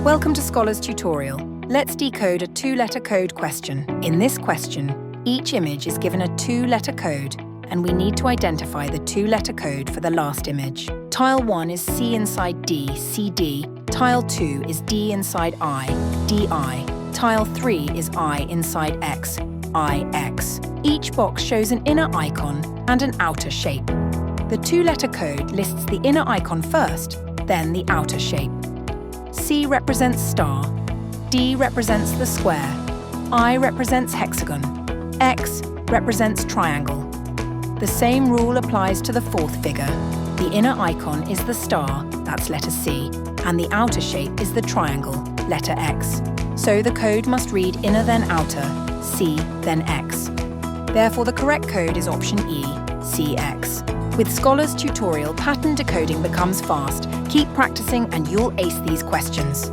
Welcome to Scholar's Tutorial. Let's decode a two-letter code question. In this question, each image is given a two-letter code, and we need to identify the two-letter code for the last image. Tile 1 is C inside D, CD. Tile 2 is D inside I, DI. Tile 3 is I inside X, IX. Each box shows an inner icon and an outer shape. The two-letter code lists the inner icon first, then the outer shape. C represents star, D represents the square, I represents hexagon, X represents triangle. The same rule applies to the fourth figure. The inner icon is the star, that's letter C, and the outer shape is the triangle, letter X. So the code must read inner then outer, C then X. Therefore the correct code is option E, CX. With Scholar's Tutorial, pattern decoding becomes fast. Keep practicing and you'll ace these questions.